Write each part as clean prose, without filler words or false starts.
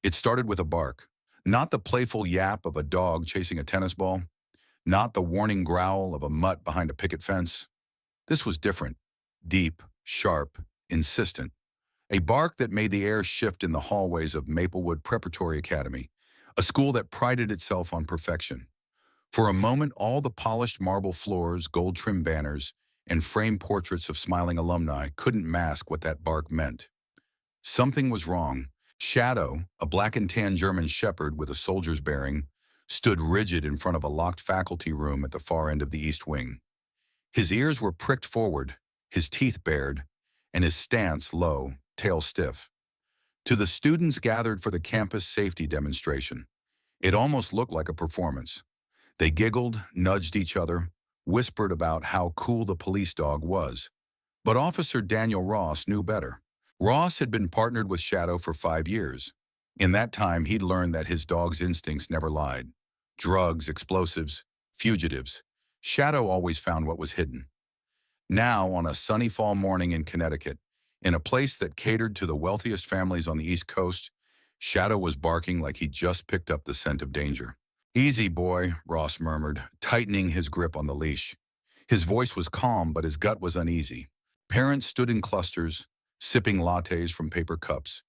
It started with a bark. Not the playful yap of a dog chasing a tennis ball, not the warning growl of a mutt behind a picket fence. This was different, deep, sharp, insistent. A bark that made the air shift in the hallways of Maplewood Preparatory Academy, a school that prided itself on perfection. For a moment, all the polished marble floors, gold-trimmed banners, and framed portraits of smiling alumni couldn't mask what that bark meant. Something was wrong. Shadow, a black and tan German shepherd with a soldier's bearing, stood rigid in front of a locked faculty room at the far end of the East Wing. His ears were pricked forward, his teeth bared, and his stance low, tail stiff. To the students gathered for the campus safety demonstration, it almost looked like a performance. They giggled, nudged each other, whispered about how cool the police dog was. But Officer Daniel Ross knew better. Ross had been partnered with Shadow for 5 years. In that time, he'd learned that his dog's instincts never lied. Drugs, explosives, fugitives. Shadow always found what was hidden. Now, on a sunny fall morning in Connecticut, in a place that catered to the wealthiest families on the East Coast, Shadow was barking like he'd just picked up the scent of danger. "Easy, boy," Ross murmured, tightening his grip on the leash. His voice was calm, but his gut was uneasy. Parents stood in clusters, sipping lattes from paper cups,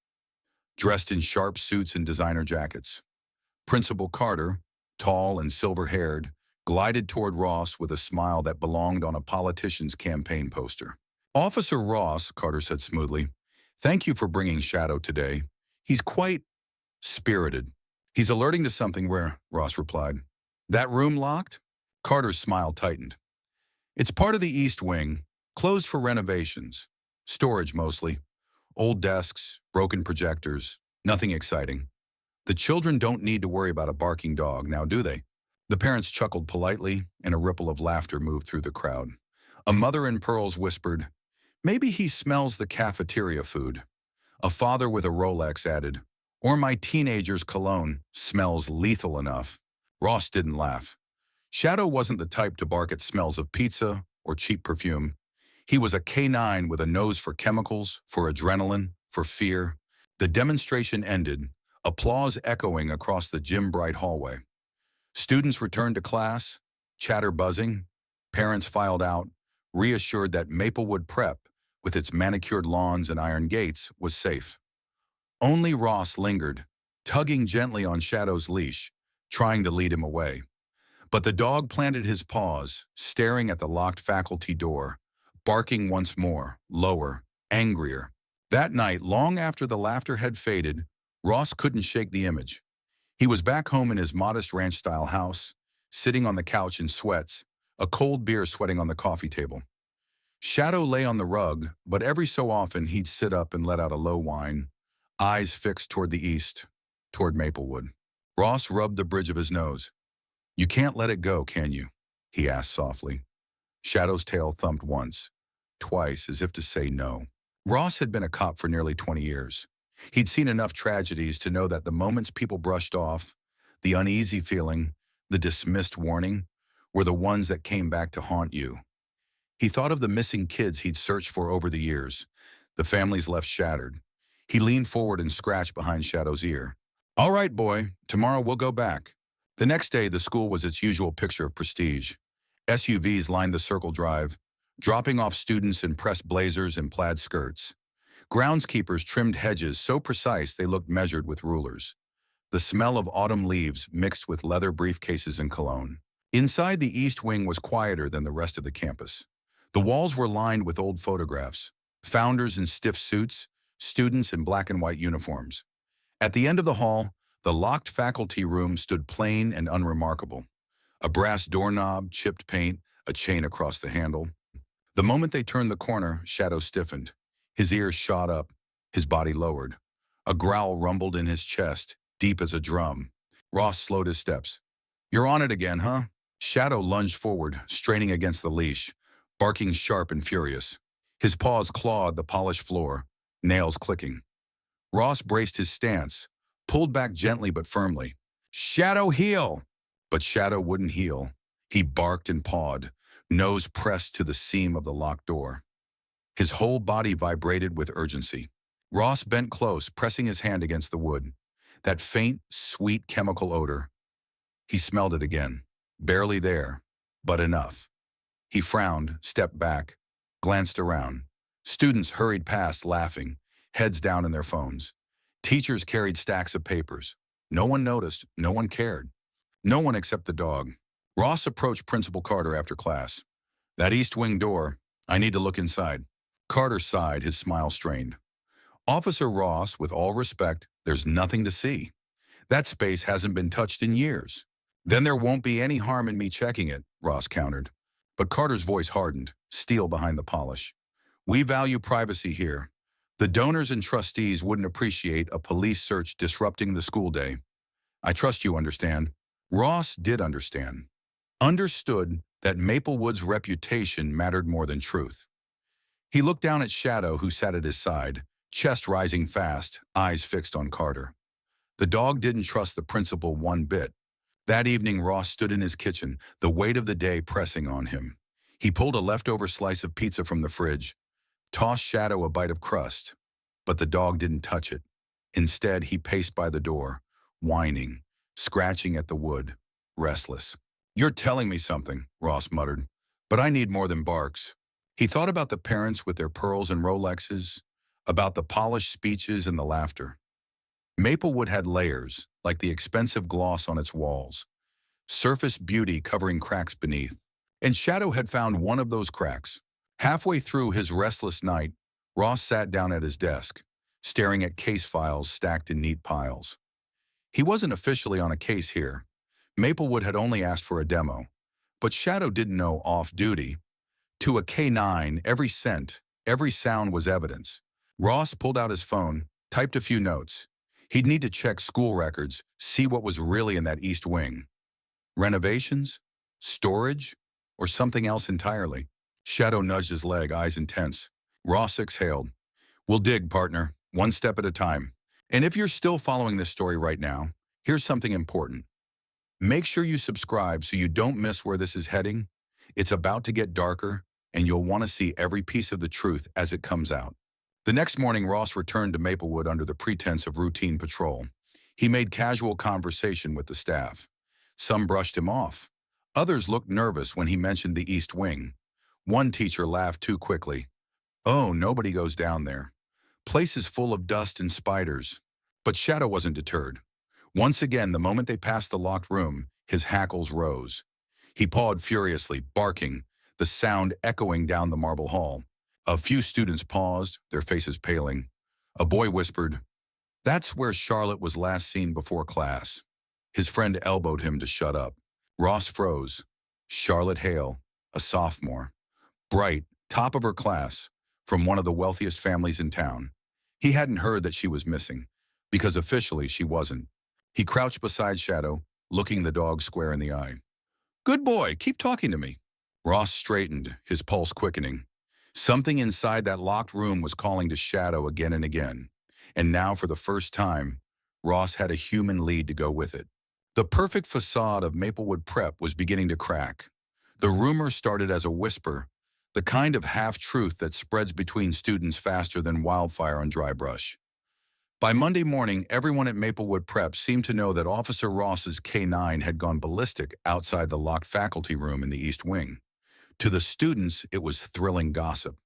dressed in sharp suits and designer jackets. Principal Carter, tall and silver-haired, glided toward Ross with a smile that belonged on a politician's campaign poster. "Officer Ross," Carter said smoothly, "thank you for bringing Shadow today. He's quite spirited." "He's alerting to something where," Ross replied. "That room locked?" Carter's smile tightened. "It's part of the East Wing, closed for renovations. Storage mostly. Old desks, broken projectors, nothing exciting. The children don't need to worry about a barking dog, now do they?" The parents chuckled politely, and a ripple of laughter moved through the crowd. A mother in pearls whispered, "Maybe he smells the cafeteria food." A father with a Rolex added, "Or my teenager's cologne smells lethal enough." Ross didn't laugh. Shadow wasn't the type to bark at smells of pizza or cheap perfume. He was a canine with a nose for chemicals, for adrenaline, for fear. The demonstration ended, applause echoing across the gym-bright hallway. Students returned to class, chatter buzzing. Parents filed out, reassured that Maplewood Prep, with its manicured lawns and iron gates, was safe. Only Ross lingered, tugging gently on Shadow's leash, trying to lead him away. But the dog planted his paws, staring at the locked faculty door, barking once more, lower, angrier. That night, long after the laughter had faded, Ross couldn't shake the image. He was back home in his modest ranch-style house, sitting on the couch in sweats, a cold beer sweating on the coffee table. Shadow lay on the rug, but every so often he'd sit up and let out a low whine, eyes fixed toward the east, toward Maplewood. Ross rubbed the bridge of his nose. "You can't let it go, can you?" he asked softly. Shadow's tail thumped once, twice, as if to say no. Ross had been a cop for nearly 20 years. He'd seen enough tragedies to know that the moments people brushed off, the uneasy feeling, the dismissed warning, were the ones that came back to haunt you. He thought of the missing kids he'd searched for over the years, the families left shattered. He leaned forward and scratched behind Shadow's ear. "All right, boy, tomorrow we'll go back." The next day, the school was its usual picture of prestige. SUVs lined the Circle Drive, dropping off students in pressed blazers and plaid skirts. Groundskeepers trimmed hedges so precise they looked measured with rulers. The smell of autumn leaves mixed with leather briefcases and cologne. Inside, the East Wing was quieter than the rest of the campus. The walls were lined with old photographs, founders in stiff suits, students in black and white uniforms. At the end of the hall, the locked faculty room stood plain and unremarkable. A brass doorknob, chipped paint, a chain across the handle. The moment they turned the corner, Shadow stiffened. His ears shot up, his body lowered. A growl rumbled in his chest, deep as a drum. Ross slowed his steps. "You're on it again, huh?" Shadow lunged forward, straining against the leash, barking sharp and furious. His paws clawed the polished floor, nails clicking. Ross braced his stance, pulled back gently but firmly. "Shadow, heel!" But Shadow wouldn't heel. He barked and pawed, nose pressed to the seam of the locked door. His whole body vibrated with urgency. Ross bent close, pressing his hand against the wood. That faint, sweet chemical odor. He smelled it again. Barely there, but enough. He frowned, stepped back, glanced around. Students hurried past laughing, heads down in their phones. Teachers carried stacks of papers. No one noticed, no one cared. No one except the dog. Ross approached Principal Carter after class. That east wing door, I need to look inside. Carter sighed, his smile strained. Officer Ross, with all respect, there's nothing to see. That space hasn't been touched in years. Then there won't be any harm in me checking it, Ross countered. But Carter's voice hardened, steel behind the polish. We value privacy here. The donors and trustees wouldn't appreciate a police search disrupting the school day. I trust you understand. Ross did understand. Understood that Maplewood's reputation mattered more than truth. He looked down at Shadow, who sat at his side, chest rising fast, eyes fixed on Carter. The dog didn't trust the principal one bit. That evening, Ross stood in his kitchen, the weight of the day pressing on him. He pulled a leftover slice of pizza from the fridge, tossed Shadow a bite of crust, but the dog didn't touch it. Instead, he paced by the door, whining, scratching at the wood, restless. You're telling me something, Ross muttered, but I need more than barks. He thought about the parents with their pearls and Rolexes, about the polished speeches and the laughter. Maplewood had layers, like the expensive gloss on its walls, surface beauty covering cracks beneath. And Shadow had found one of those cracks. Halfway through his restless night, Ross sat down at his desk, staring at case files stacked in neat piles. He wasn't officially on a case here. Maplewood had only asked for a demo. But Shadow didn't know off-duty. To a K9, every scent, every sound was evidence. Ross pulled out his phone, typed a few notes. He'd need to check school records, see what was really in that east wing. Renovations? Storage? Or something else entirely? Shadow nudged his leg, eyes intense. Ross exhaled. We'll dig, partner, one step at a time. And if you're still following this story right now, here's something important. Make sure you subscribe so you don't miss where this is heading. It's about to get darker, and you'll want to see every piece of the truth as it comes out. The next morning, Ross returned to Maplewood under the pretense of routine patrol. He made casual conversation with the staff. Some brushed him off. Others looked nervous when he mentioned the East Wing. One teacher laughed too quickly. Oh, nobody goes down there. Place is full of dust and spiders. But Shadow wasn't deterred. Once again, the moment they passed the locked room, his hackles rose. He pawed furiously, barking, the sound echoing down the marble hall. A few students paused, their faces paling. A boy whispered, "That's where Charlotte was last seen before class." His friend elbowed him to shut up. Ross froze. Charlotte Hale, a sophomore. Bright, top of her class, from one of the wealthiest families in town. He hadn't heard that she was missing, because officially she wasn't. He crouched beside Shadow, looking the dog square in the eye. "Good boy, keep talking to me." Ross straightened, his pulse quickening. Something inside that locked room was calling to Shadow again and again. And now, for the first time, Ross had a human lead to go with it. The perfect facade of Maplewood Prep was beginning to crack. The rumor started as a whisper, the kind of half-truth that spreads between students faster than wildfire on dry brush. By Monday morning, everyone at Maplewood Prep seemed to know that Officer Ross's K9 had gone ballistic outside the locked faculty room in the East Wing. To the students, it was thrilling gossip.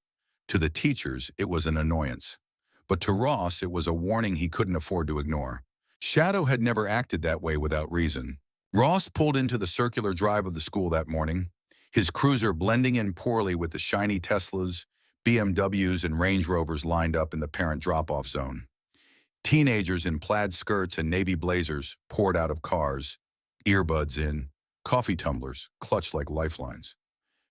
To the teachers, it was an annoyance. But to Ross, it was a warning he couldn't afford to ignore. Shadow had never acted that way without reason. Ross pulled into the circular drive of the school that morning, his cruiser blending in poorly with the shiny Teslas, BMWs, and Range Rovers lined up in the parent drop-off zone. Teenagers in plaid skirts and navy blazers poured out of cars, earbuds in, coffee tumblers clutched like lifelines.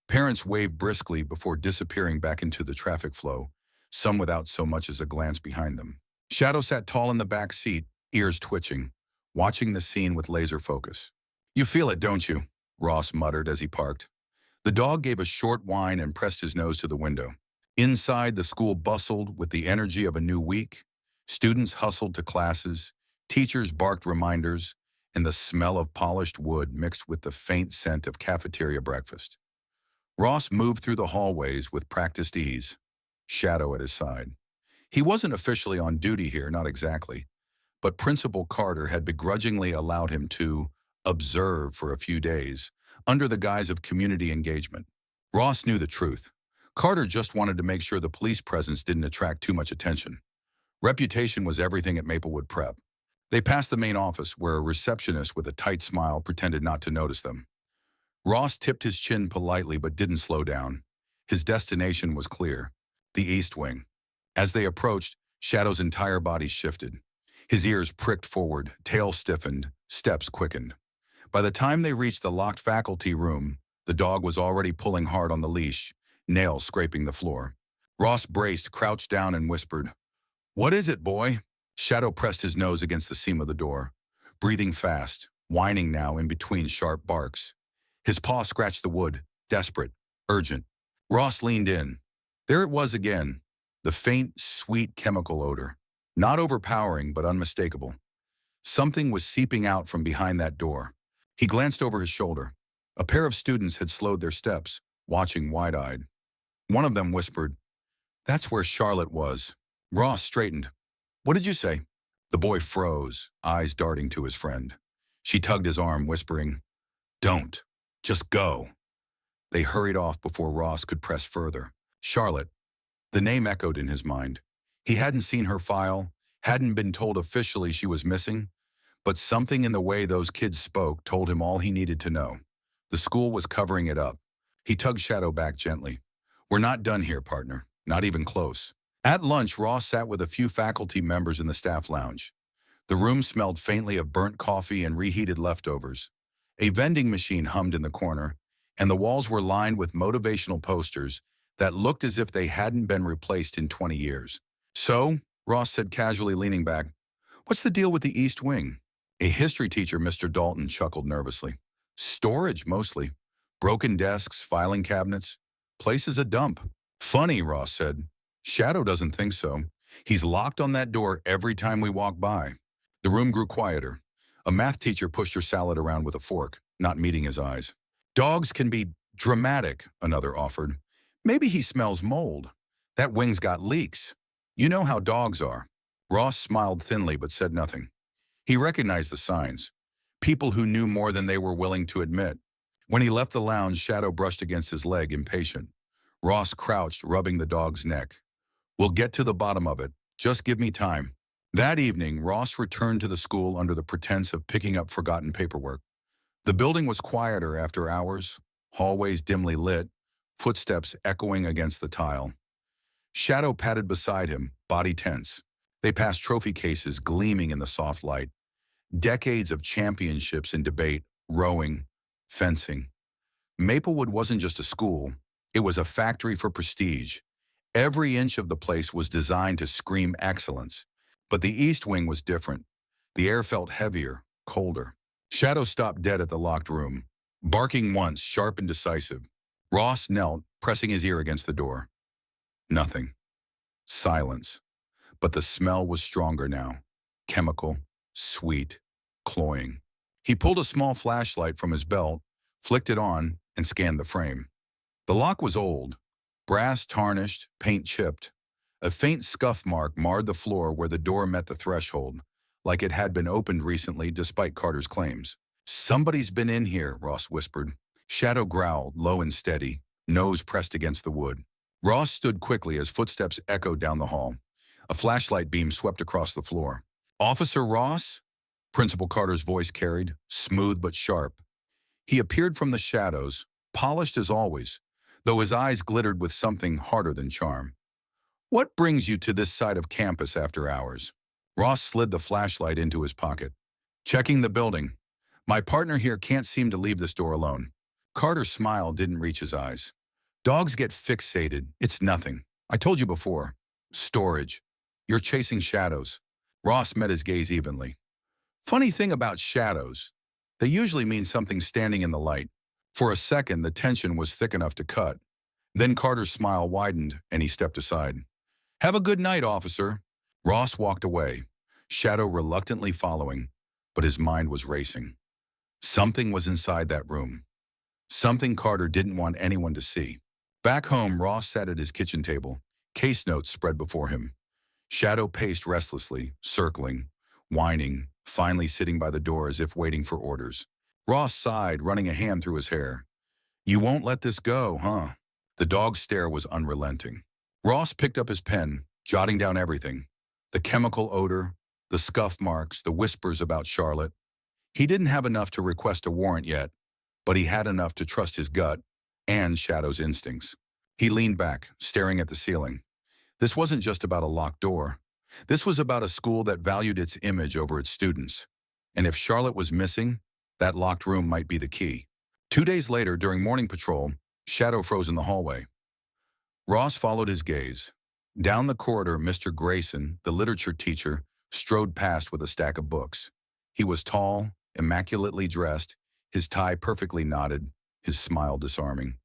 Parents waved briskly before disappearing back into the traffic flow, some without so much as a glance behind them. Shadow sat tall in the back seat, ears twitching, watching the scene with laser focus. "You feel it, don't you?" Ross muttered as he parked. The dog gave a short whine and pressed his nose to the window. Inside, the school bustled with the energy of a new week. Students hustled to classes, teachers barked reminders, and the smell of polished wood mixed with the faint scent of cafeteria breakfast. Ross moved through the hallways with practiced ease, Shadow at his side. He wasn't officially on duty here, not exactly, but Principal Carter had begrudgingly allowed him to observe for a few days under the guise of community engagement. Ross knew the truth. Carter just wanted to make sure the police presence didn't attract too much attention. Reputation was everything at Maplewood Prep. They passed the main office, where a receptionist with a tight smile pretended not to notice them. Ross tipped his chin politely but didn't slow down. His destination was clear: the East Wing. As they approached, Shadow's entire body shifted. His ears pricked forward, tail stiffened, steps quickened. By the time they reached the locked faculty room, the dog was already pulling hard on the leash, nails scraping the floor. Ross braced, crouched down, and whispered, "What is it, boy?" Shadow pressed his nose against the seam of the door, breathing fast, whining now in between sharp barks. His paw scratched the wood, desperate, urgent. Ross leaned in. There it was again, the faint, sweet chemical odor. Not overpowering, but unmistakable. Something was seeping out from behind that door. He glanced over his shoulder. A pair of students had slowed their steps, watching wide-eyed. One of them whispered, "That's where Charlotte was." Ross straightened. "What did you say?" The boy froze, eyes darting to his friend. She tugged his arm, whispering, "Don't. Just go." They hurried off before Ross could press further. Charlotte. The name echoed in his mind. He hadn't seen her file, hadn't been told officially she was missing, but something in the way those kids spoke told him all he needed to know. The school was covering it up. He tugged Shadow back gently. "We're not done here, partner. Not even close." At lunch, Ross sat with a few faculty members in the staff lounge. The room smelled faintly of burnt coffee and reheated leftovers. A vending machine hummed in the corner, and the walls were lined with motivational posters that looked as if they hadn't been replaced in 20 years. "So," Ross said casually, leaning back, "what's the deal with the East Wing?" A history teacher, Mr. Dalton, chuckled nervously. "Storage, mostly. Broken desks, filing cabinets. Place is a dump." "Funny," Ross said. "Shadow doesn't think so. He's locked on that door every time we walk by." The room grew quieter. A math teacher pushed her salad around with a fork, not meeting his eyes. "Dogs can be dramatic," another offered. "Maybe he smells mold. That wing's got leaks. You know how dogs are." Ross smiled thinly but said nothing. He recognized the signs. People who knew more than they were willing to admit. When he left the lounge, Shadow brushed against his leg, impatient. Ross crouched, rubbing the dog's neck. "We'll get to the bottom of it. Just give me time." That evening, Ross returned to the school under the pretense of picking up forgotten paperwork. The building was quieter after hours, hallways dimly lit, footsteps echoing against the tile. Shadow padded beside him, body tense. They passed trophy cases gleaming in the soft light. Decades of championships in debate, rowing, fencing. Maplewood wasn't just a school, it was a factory for prestige. Every inch of the place was designed to scream excellence. But the East Wing was different. The air felt heavier, colder. Shadow stopped dead at the locked room, barking once, sharp and decisive. Ross knelt, pressing his ear against the door. Nothing. Silence. But the smell was stronger now. Chemical, sweet, cloying. He pulled a small flashlight from his belt, flicked it on, and scanned the frame. The lock was old. Brass tarnished, paint chipped. A faint scuff mark marred the floor where the door met the threshold, like it had been opened recently despite Carter's claims. "Somebody's been in here," Ross whispered. Shadow growled, low and steady, nose pressed against the wood. Ross stood quickly as footsteps echoed down the hall. A flashlight beam swept across the floor. "Officer Ross?" Principal Carter's voice carried, smooth but sharp. He appeared from the shadows, polished as always, though his eyes glittered with something harder than charm. "What brings you to this side of campus after hours?" Ross slid the flashlight into his pocket. "Checking the building. My partner here can't seem to leave this door alone." Carter's smile didn't reach his eyes. "Dogs get fixated. It's nothing. I told you before. Storage. You're chasing shadows." Ross met his gaze evenly. "Funny thing about shadows. They usually mean something standing in the light." For a second, the tension was thick enough to cut. Then Carter's smile widened, and he stepped aside. "Have a good night, officer." Ross walked away, Shadow reluctantly following, but his mind was racing. Something was inside that room. Something Carter didn't want anyone to see. Back home, Ross sat at his kitchen table, case notes spread before him. Shadow paced restlessly, circling, whining, finally sitting by the door as if waiting for orders. Ross sighed, running a hand through his hair. You won't let this go, huh? The dog's stare was unrelenting. Ross picked up his pen, jotting down everything. The chemical odor, the scuff marks, the whispers about Charlotte. He didn't have enough to request a warrant yet, but he had enough to trust his gut and Shadow's instincts. He leaned back, staring at the ceiling. This wasn't just about a locked door. This was about a school that valued its image over its students. And if Charlotte was missing, that locked room might be the key. 2 days later, during morning patrol, Shadow froze in the hallway. Ross followed his gaze. Down the corridor, Mr. Grayson, the literature teacher, strode past with a stack of books. He was tall, immaculately dressed, his tie perfectly knotted, his smile disarming.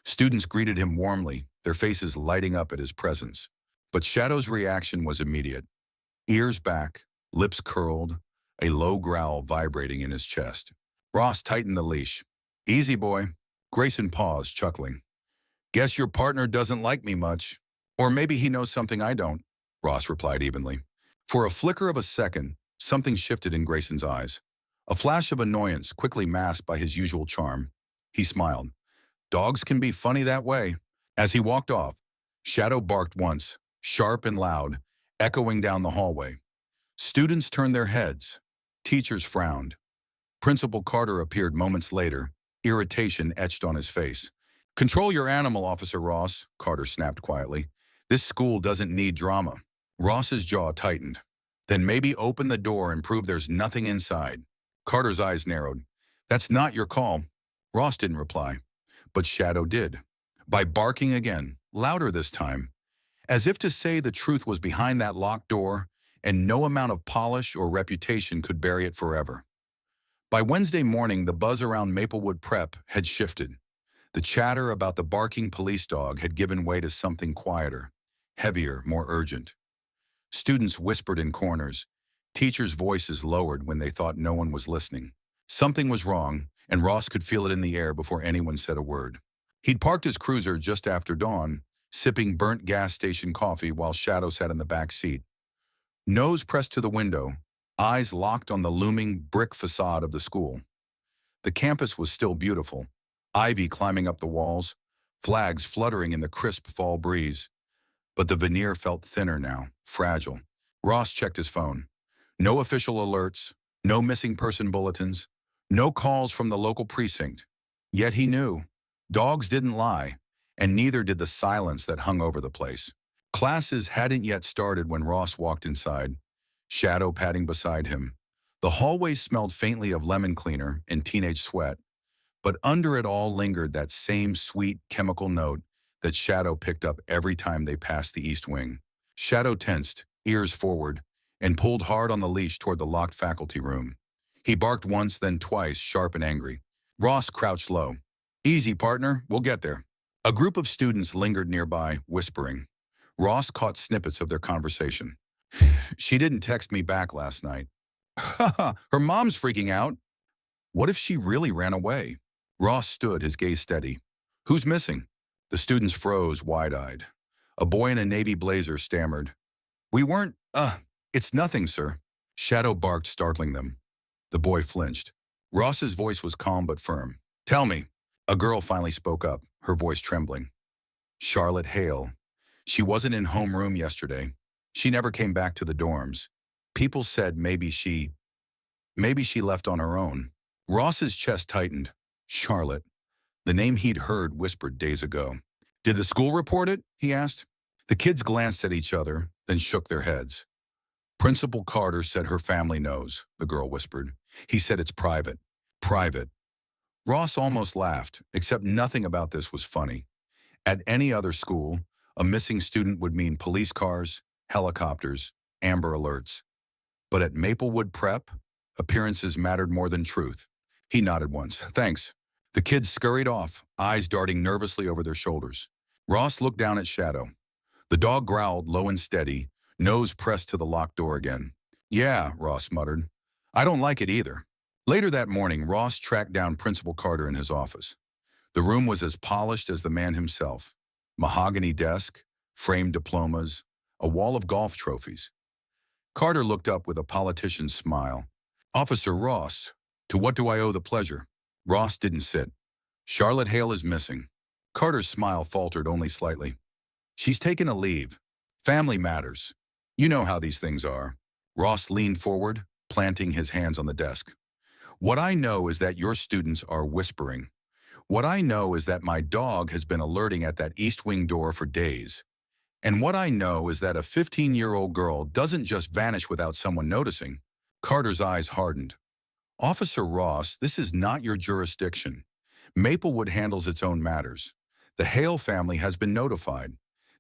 Students greeted him warmly, their faces lighting up at his presence. But Shadow's reaction was immediate. Ears back, lips curled, a low growl vibrating in his chest. Ross tightened the leash. Easy, boy. Grayson paused, chuckling. Guess your partner doesn't like me much. Or maybe he knows something I don't, Ross replied evenly. For a flicker of a second, something shifted in Grayson's eyes. A flash of annoyance quickly masked by his usual charm. He smiled. Dogs can be funny that way. As he walked off, Shadow barked once, sharp and loud, echoing down the hallway. Students turned their heads. Teachers frowned. Principal Carter appeared moments later, irritation etched on his face. Control your animal, Officer Ross, Carter snapped quietly. This school doesn't need drama. Ross's jaw tightened. Then maybe open the door and prove there's nothing inside. Carter's eyes narrowed. That's not your call. Ross didn't reply, but Shadow did. By barking again, louder this time, as if to say the truth was behind that locked door and no amount of polish or reputation could bury it forever. By Wednesday morning, the buzz around Maplewood Prep had shifted. The chatter about the barking police dog had given way to something quieter, heavier, more urgent. Students whispered in corners. Teachers' voices lowered when they thought no one was listening. Something was wrong, and Ross could feel it in the air before anyone said a word. He'd parked his cruiser just after dawn, sipping burnt gas station coffee while Shadow sat in the back seat. Nose pressed to the window, eyes locked on the looming brick facade of the school. The campus was still beautiful, ivy climbing up the walls, flags fluttering in the crisp fall breeze. But the veneer felt thinner now, fragile. Ross checked his phone. No official alerts, no missing person bulletins, no calls from the local precinct. Yet he knew. Dogs didn't lie, and neither did the silence that hung over the place. Classes hadn't yet started when Ross walked inside, Shadow padding beside him. The hallway smelled faintly of lemon cleaner and teenage sweat, but under it all lingered that same sweet chemical note that Shadow picked up every time they passed the east wing. Shadow tensed, ears forward, and pulled hard on the leash toward the locked faculty room. He barked once, then twice, sharp and angry. Ross crouched low. Easy, partner, we'll get there. A group of students lingered nearby, whispering. Ross caught snippets of their conversation. She didn't text me back last night. Her mom's freaking out. What if she really ran away? Ross stood, his gaze steady. Who's missing? The students froze, wide-eyed. A boy in a navy blazer stammered. We weren't, it's nothing, sir. Shadow barked, startling them. The boy flinched. Ross's voice was calm but firm. Tell me. A girl finally spoke up, her voice trembling. Charlotte Hale. She wasn't in homeroom yesterday. She never came back to the dorms. People said maybe she left on her own. Ross's chest tightened. Charlotte. The name he'd heard whispered days ago. Did the school report it? He asked. The kids glanced at each other, then shook their heads. Principal Carter said her family knows, the girl whispered. He said it's private. Private. Ross almost laughed, except nothing about this was funny. At any other school, a missing student would mean police cars, helicopters, Amber Alerts. But at Maplewood Prep, appearances mattered more than truth. He nodded once. Thanks. The kids scurried off, eyes darting nervously over their shoulders. Ross looked down at Shadow. The dog growled low and steady, nose pressed to the locked door again. Yeah, Ross muttered. I don't like it either. Later that morning, Ross tracked down Principal Carter in his office. The room was as polished as the man himself. Mahogany desk, framed diplomas, a wall of golf trophies. Carter looked up with a politician's smile. Officer Ross, to what do I owe the pleasure? Ross didn't sit. Charlotte Hale is missing. Carter's smile faltered only slightly. She's taken a leave. Family matters. You know how these things are. Ross leaned forward, planting his hands on the desk. What I know is that your students are whispering. What I know is that my dog has been alerting at that East Wing door for days. And what I know is that a 15-year-old girl doesn't just vanish without someone noticing. Carter's eyes hardened. Officer Ross, this is not your jurisdiction. Maplewood handles its own matters. The Hale family has been notified.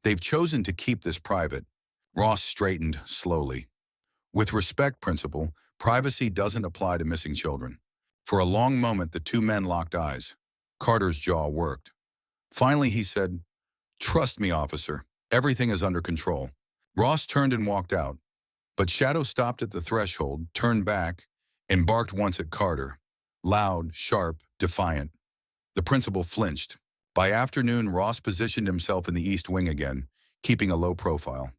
They've chosen to keep this private. Ross straightened slowly. With respect, Principal, privacy doesn't apply to missing children. For a long moment, the two men locked eyes. Carter's jaw worked. Finally, he said, "Trust me, officer. Everything is under control." Ross turned and walked out. But Shadow stopped at the threshold, turned back, and barked once at Carter. Loud, sharp, defiant. The principal flinched. By afternoon, Ross positioned himself in the East Wing again, keeping a low profile.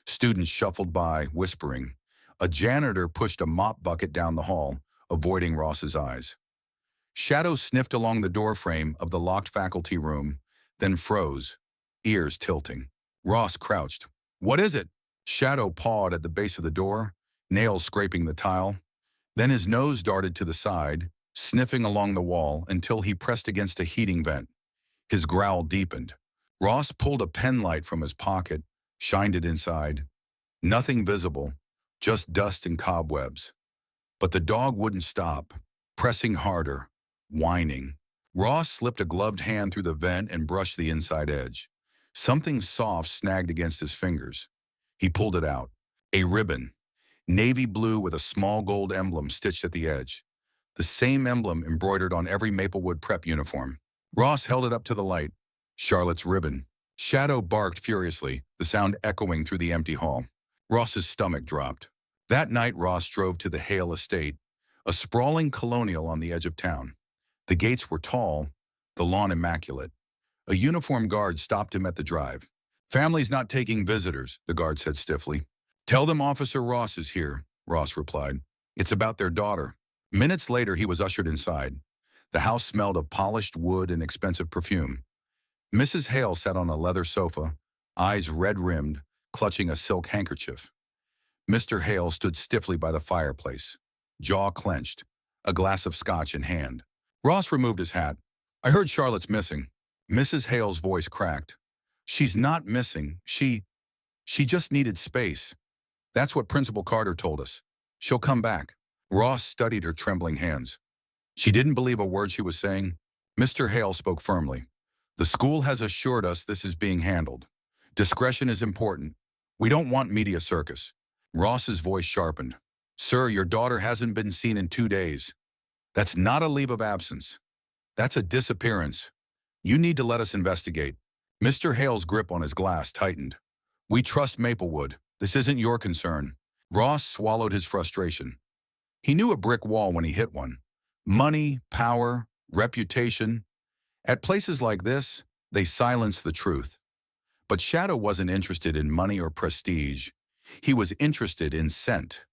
Students shuffled by, whispering. A janitor pushed a mop bucket down the hall, avoiding Ross's eyes. Shadow sniffed along the doorframe of the locked faculty room, then froze, ears tilting. Ross crouched. "What is it?" Shadow pawed at the base of the door, nails scraping the tile. Then his nose darted to the side, sniffing along the wall until he pressed against a heating vent. His growl deepened. Ross pulled a pen light from his pocket, shined it inside. Nothing visible, just dust and cobwebs. But the dog wouldn't stop, pressing harder, whining. Ross slipped a gloved hand through the vent and brushed the inside edge. Something soft snagged against his fingers. He pulled it out. A ribbon, navy blue with a small gold emblem stitched at the edge. The same emblem embroidered on every Maplewood prep uniform. Ross held it up to the light. Charlotte's ribbon. Shadow barked furiously, the sound echoing through the empty hall. Ross's stomach dropped. That night, Ross drove to the Hale estate, a sprawling colonial on the edge of town. The gates were tall, the lawn immaculate. A uniformed guard stopped him at the drive. "Family's not taking visitors," the guard said stiffly. "Tell them Officer Ross is here," Ross replied. "It's about their daughter." Minutes later, he was ushered inside. The house smelled of polished wood and expensive perfume. Mrs. Hale sat on a leather sofa, eyes red-rimmed, clutching a silk handkerchief. Mr. Hale stood stiffly by the fireplace, jaw clenched, a glass of scotch in hand. Ross removed his hat. "I heard Charlotte's missing." Mrs. Hale's voice cracked. "She's not missing. She just needed space. That's what Principal Carter told us. She'll come back." Ross studied her trembling hands. She didn't believe a word she was saying. Mr. Hale spoke firmly. "The school has assured us this is being handled. Discretion is important. We don't want media circus." Ross's voice sharpened. "Sir, your daughter hasn't been seen in 2 days. That's not a leave of absence. That's a disappearance. You need to let us investigate." Mr. Hale's grip on his glass tightened. "We trust Maplewood. This isn't your concern." Ross swallowed his frustration. He knew a brick wall when he hit one. Money, power, reputation. At places like this, they silence the truth. But Shadow wasn't interested in money or prestige. He was interested in scent.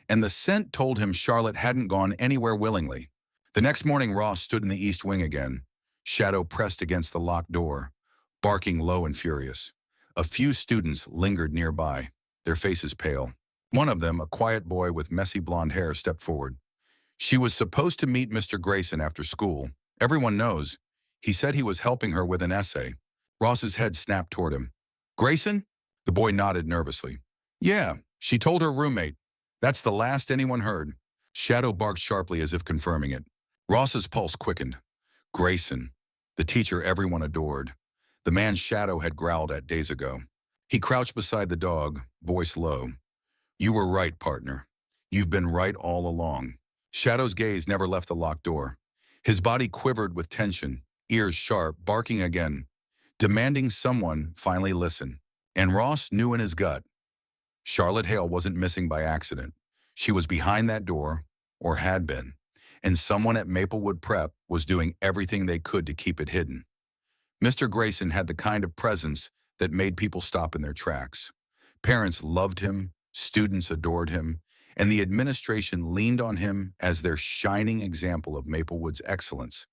And the scent told him Charlotte hadn't gone anywhere willingly. The next morning, Ross stood in the East Wing again. Shadow pressed against the locked door, barking low and furious. A few students lingered nearby, their faces pale. One of them, a quiet boy with messy blonde hair, stepped forward. "She was supposed to meet Mr. Grayson after school. Everyone knows. He said he was helping her with an essay." Ross's head snapped toward him. "Grayson?" The boy nodded nervously. "Yeah, she told her roommate. That's the last anyone heard." Shadow barked sharply as if confirming it. Ross's pulse quickened. Grayson, the teacher everyone adored. The man Shadow had growled at days ago. He crouched beside the dog, voice low. "You were right, partner. You've been right all along." Shadow's gaze never left the locked door. His body quivered with tension, ears sharp, barking again, demanding someone finally listen. And Ross knew in his gut, Charlotte Hale wasn't missing by accident. She was behind that door, or had been, and someone at Maplewood Prep was doing everything they could to keep it hidden. Mr. Grayson had the kind of presence that made people stop in their tracks. Parents loved him, Students adored him, and the administration leaned on him as their shining example of Maplewood's excellence.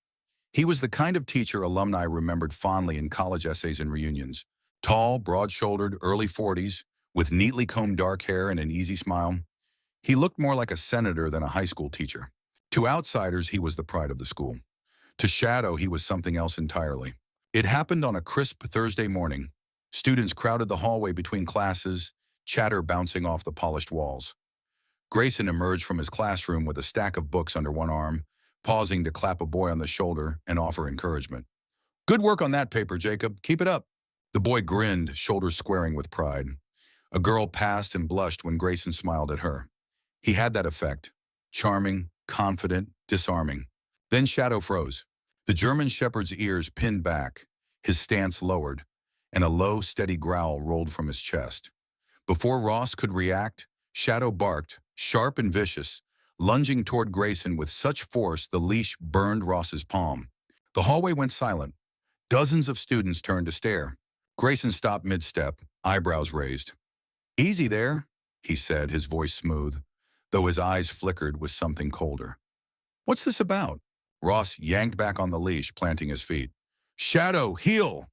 He was the kind of teacher alumni remembered fondly in college essays and reunions. Tall, broad-shouldered, early 40s, with neatly combed dark hair and an easy smile. He looked more like a senator than a high school teacher. To outsiders, he was the pride of the school. To Shadow, he was something else entirely. It happened on a crisp Thursday morning. Students crowded the hallway between classes, chatter bouncing off the polished walls. Grayson emerged from his classroom with a stack of books under one arm, pausing to clap a boy on the shoulder and offer encouragement. "Good work on that paper, Jacob. Keep it up." The boy grinned, shoulders squaring with pride. A girl passed and blushed when Grayson smiled at her. He had that effect. Charming, confident, disarming. Then Shadow froze. The German shepherd's ears pinned back, his stance lowered, and a low, steady growl rolled from his chest. Before Ross could react, Shadow barked, sharp and vicious, lunging toward Grayson with such force the leash burned Ross's palm. The hallway went silent. Dozens of students turned to stare. Grayson stopped mid-step, eyebrows raised. "Easy there," he said, his voice smooth, though his eyes flickered with something colder. "What's this about?" Ross yanked back on the leash, planting his feet. "Shadow, heel!"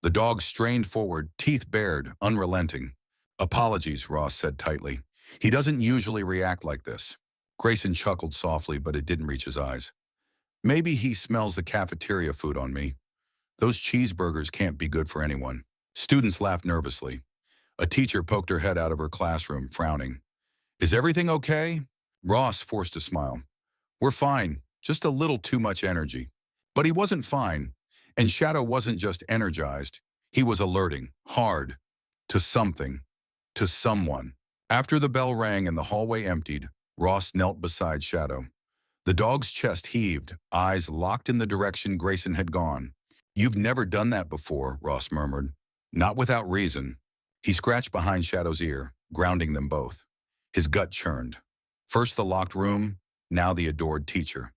The dog strained forward, teeth bared, unrelenting. "Apologies," Ross said tightly. "He doesn't usually react like this." Grayson chuckled softly, but it didn't reach his eyes. "Maybe he smells the cafeteria food on me. Those cheeseburgers can't be good for anyone." Students laughed nervously. A teacher poked her head out of her classroom, frowning. "Is everything okay?" Ross forced a smile. "We're fine, just a little too much energy." But he wasn't fine, and Shadow wasn't just energized. He was alerting, hard, to something, to someone. After the bell rang and the hallway emptied, Ross knelt beside Shadow. The dog's chest heaved, eyes locked in the direction Grayson had gone. "You've never done that before," Ross murmured. "Not without reason." He scratched behind Shadow's ear, grounding them both. His gut churned. First the locked room, now the adored teacher.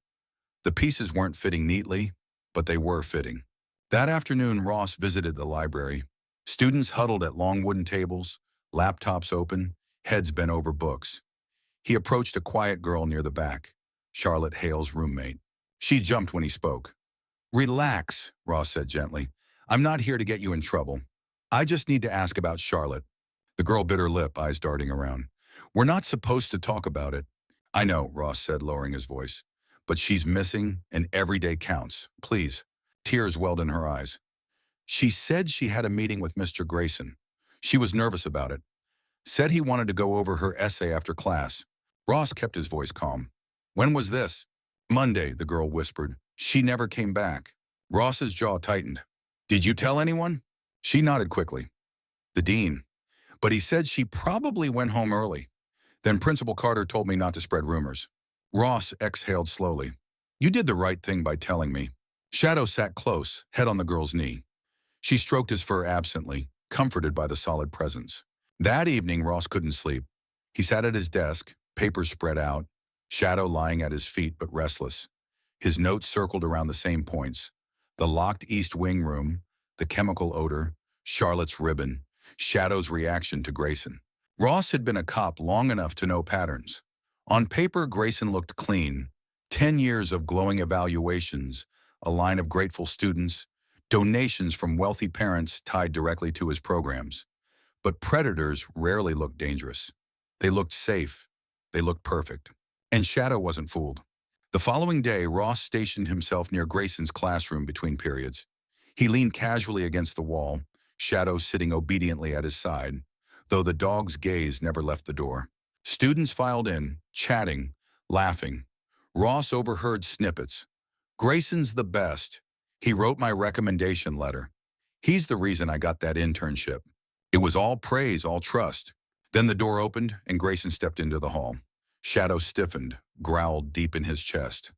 The pieces weren't fitting neatly, but they were fitting. That afternoon, Ross visited the library. Students huddled at long wooden tables, laptops open, heads bent over books. He approached a quiet girl near the back, Charlotte Hale's roommate. She jumped when he spoke. "Relax," Ross said gently. "I'm not here to get you in trouble. I just need to ask about Charlotte." The girl bit her lip, eyes darting around. "We're not supposed to talk about it." "I know," Ross said, lowering his voice. "But she's missing, and every day counts. Please." Tears welled in her eyes. "She said she had a meeting with Mr. Grayson. She was nervous about it. Said he wanted to go over her essay after class." Ross kept his voice calm. "When was this?" "Monday," the girl whispered. "She never came back." Ross's jaw tightened. "Did you tell anyone?" She nodded quickly. "The dean. But he said she probably went home early. Then Principal Carter told me not to spread rumors." Ross exhaled slowly. "You did the right thing by telling me." Shadow sat close, head on the girl's knee. She stroked his fur absently, comforted by the solid presence. That evening, Ross couldn't sleep. He sat at his desk, papers spread out, Shadow lying at his feet but restless. His notes circled around the same points: the locked East Wing room, the chemical odor, Charlotte's ribbon, Shadow's reaction to Grayson. Ross had been a cop long enough to know patterns. On paper, Grayson looked clean. 10 years of glowing evaluations, a line of grateful students, donations from wealthy parents tied directly to his programs. But predators rarely looked dangerous. They looked safe. They looked perfect. And Shadow wasn't fooled. The following day, Ross stationed himself near Grayson's classroom between periods. He leaned casually against the wall, Shadow sitting obediently at his side, though the dog's gaze never left the door. Students filed in, chatting, laughing. Ross overheard snippets. "Grayson's the best. He wrote my recommendation letter. He's the reason I got that internship." It was all praise, all trust. Then the door opened and Grayson stepped into the hall. Shadow stiffened, growled deep in his chest.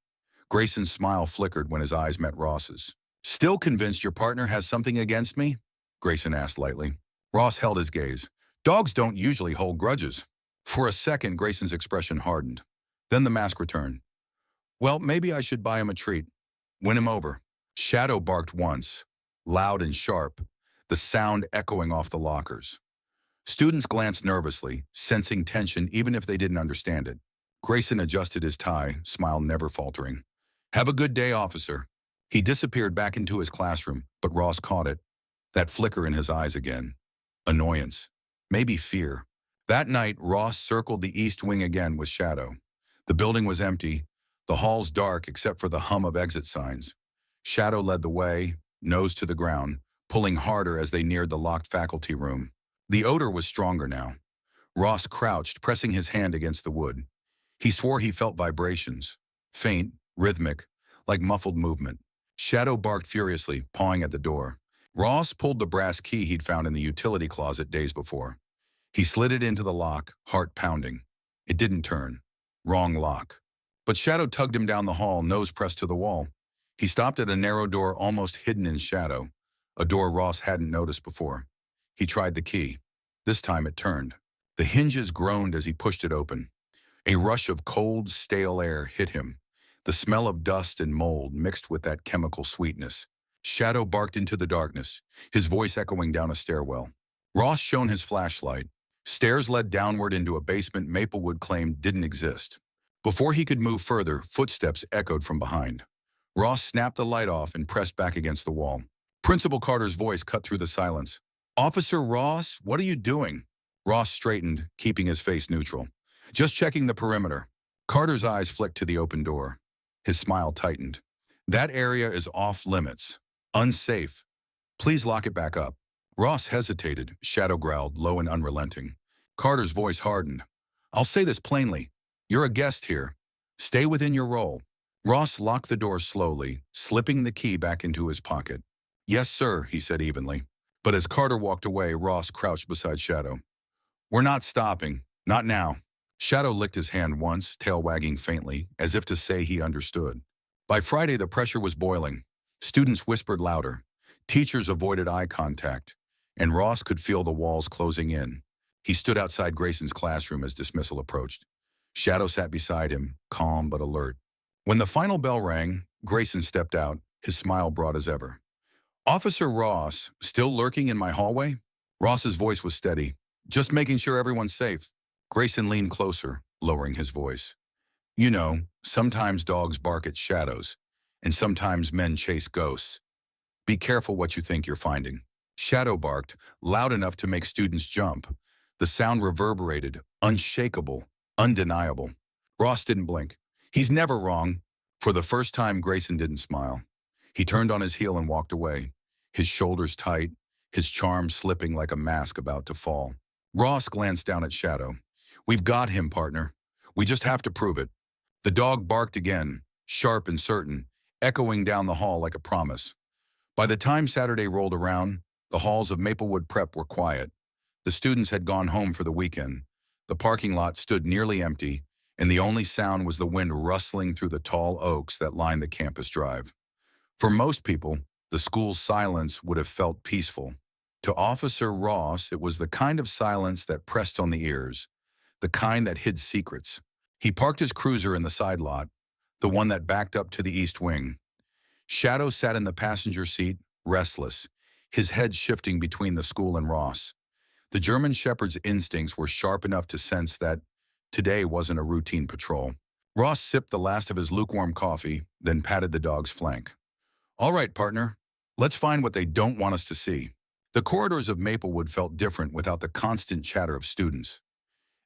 Grayson's smile flickered when his eyes met Ross's. "Still convinced your partner has something against me?" Grayson asked lightly. Ross held his gaze. "Dogs don't usually hold grudges." For a second, Grayson's expression hardened. Then the mask returned. "Well, maybe I should buy him a treat. Win him over." Shadow barked once, loud and sharp, the sound echoing off the lockers. Students glanced nervously, sensing tension even if they didn't understand it. Grayson adjusted his tie, smile never faltering. "Have a good day, officer." He disappeared back into his classroom, but Ross caught it. That flicker in his eyes again. Annoyance. Maybe fear. That night, Ross circled the east wing again with Shadow. The building was empty, the halls dark except for the hum of exit signs. Shadow led the way, nose to the ground, pulling harder as they neared the locked faculty room. The odor was stronger now. Ross crouched, pressing his hand against the wood. He swore he felt vibrations. Faint, rhythmic, like muffled movement. Shadow barked furiously, pawing at the door. Ross pulled the brass key he'd found in the utility closet days before. He slid it into the lock, heart pounding. It didn't turn. Wrong lock. But Shadow tugged him down the hall, nose pressed to the wall. He stopped at a narrow door almost hidden in shadow, a door Ross hadn't noticed before. He tried the key. This time it turned. The hinges groaned as he pushed it open. A rush of cold, stale air hit him. The smell of dust and mold mixed with that chemical sweetness. Shadow barked into the darkness, his voice echoing down a stairwell. Ross shone his flashlight. Stairs led downward into a basement Maplewood claimed didn't exist. Before he could move further, footsteps echoed from behind. Ross snapped the light off and pressed back against the wall. Principal Carter's voice cut through the silence. "Officer Ross, what are you doing?" Ross straightened, keeping his face neutral. "Just checking the perimeter." Carter's eyes flicked to the open door. His smile tightened. "That area is off limits. Unsafe. Please lock it back up." Ross hesitated, Shadow growled, low and unrelenting. Carter's voice hardened. "I'll say this plainly. You're a guest here. Stay within your role." Ross locked the door slowly, slipping the key back into his pocket. "Yes, sir," he said evenly. But as Carter walked away, Ross crouched beside Shadow. "We're not stopping. Not now." Shadow licked his hand once, tail wagging faintly, as if to say he understood. By Friday, the pressure was boiling. Students whispered louder. Teachers avoided eye contact, and Ross could feel the walls closing in. He stood outside Grayson's classroom as dismissal approached. Shadow sat beside him, calm but alert. When the final bell rang, Grayson stepped out, his smile broad as ever. "Officer Ross, still lurking in my hallway?" Ross's voice was steady. "Just making sure everyone's safe." Grayson leaned closer, lowering his voice. "You know, sometimes dogs bark at shadows, and sometimes men chase ghosts. Be careful what you think you're finding." Shadow barked, loud enough to make students jump. The sound reverberated, unshakable, undeniable. Ross didn't blink. "He's never wrong." For the first time, Grayson didn't smile. He turned on his heel and walked away, his shoulders tight, his charm slipping like a mask about to fall. Ross glanced down at Shadow. "We've got him, partner. We just have to prove it." The dog barked again, sharp and certain, echoing down the hall like a promise. By the time Saturday rolled around, the halls of Maplewood Prep were quiet. The students had gone home for the weekend. The parking lot stood nearly empty, and the only sound was the wind rustling through the tall oaks that lined the campus drive. For most people, the school's silence would have felt peaceful. To Officer Ross, it was the kind of silence that pressed on the ears, the kind that hid secrets. He parked his cruiser in the side lot, the one that backed up to the east wing. Shadow sat in the passenger seat, restless, his head shifting between the school and Ross. The German Shepherd's instincts were sharp enough to sense that today wasn't a routine patrol. Ross sipped the last of his lukewarm coffee, then patted the dog's flank. "All right, partner. Let's find what they don't want us to see." The corridors of Maplewood felt different without the constant chatter of students.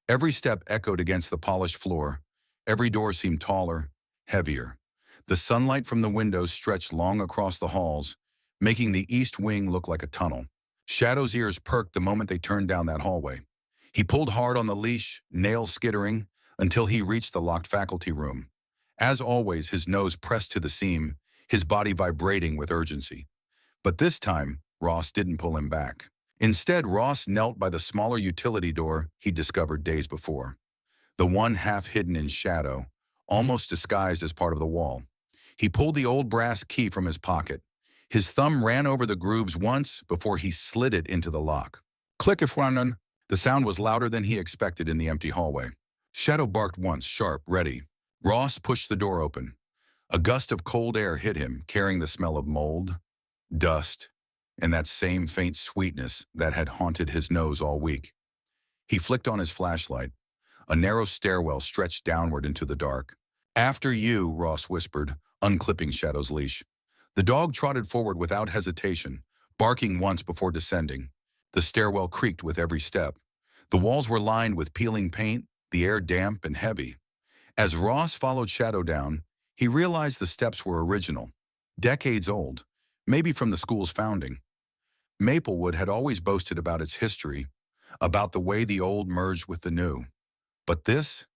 Every step echoed against the polished floor. Every door seemed taller, heavier. The sunlight from the windows stretched long across the halls, making the east wing look like a tunnel. Shadow's ears perked the moment they turned down that hallway. He pulled hard on the leash, nails skittering, until he reached the locked faculty room. As always, his nose pressed to the seam, his body vibrating with urgency. But this time, Ross didn't pull him back. Instead, Ross knelt by the smaller utility door he'd discovered days before. The one half hidden in shadow, almost disguised as part of the wall. He pulled the old brass key from his pocket. His thumb ran over the grooves once before he slid it into the lock. Click if one. The sound was louder than he expected in the empty hallway. Shadow barked once, sharp, ready. Ross pushed the door open. A gust of cold air hit him, carrying the smell of mold, dust, and that same faint sweetness that had haunted his nose all week. He flicked on his flashlight. A narrow stairwell stretched downward into the dark. "After you," Ross whispered, unclipping Shadow's leash. The dog trotted forward without hesitation, barking once before descending. The stairwell creaked with every step. The walls were lined with peeling paint, the air damp and heavy. As Ross followed Shadow down, he realized the steps were original, decades old, maybe from the school's founding. Maplewood had always boasted about its history, about the way the old merged with the new. But this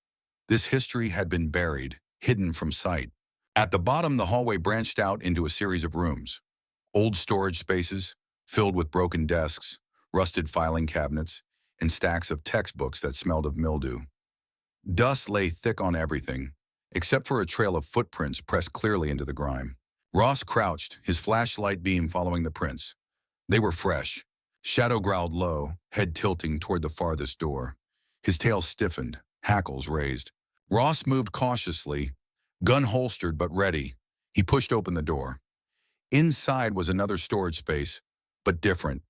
history had been buried, hidden from sight. At the bottom, the hallway branched out into a series of rooms. Old storage spaces, filled with broken desks, rusted filing cabinets, and stacks of textbooks that smelled of mildew. Dust lay thick on everything, except for a trail of footprints pressed clearly into the grime. Ross crouched, his flashlight beam following the prints. They were fresh. Shadow growled low, head tilting toward the farthest door. His tail stiffened, hackles raised. Ross moved cautiously, gun holstered but ready. He pushed open the door. Inside was another storage space, but different.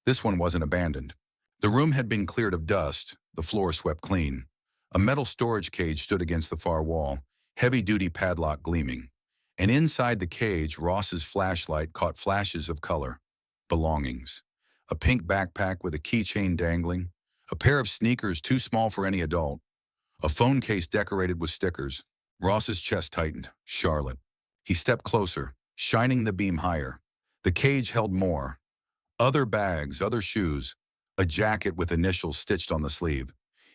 This one wasn't abandoned. The room had been cleared of dust, the floor swept clean. A metal storage cage stood against the far wall, heavy-duty padlock gleaming. And inside the cage, Ross's flashlight caught flashes of color. Belongings. A pink backpack with a keychain dangling, a pair of sneakers too small for any adult, a phone case decorated with stickers. Ross's chest tightened. Charlotte. He stepped closer, shining the beam higher. The cage held more. Other bags, other shoes, a jacket with initials stitched on the sleeve.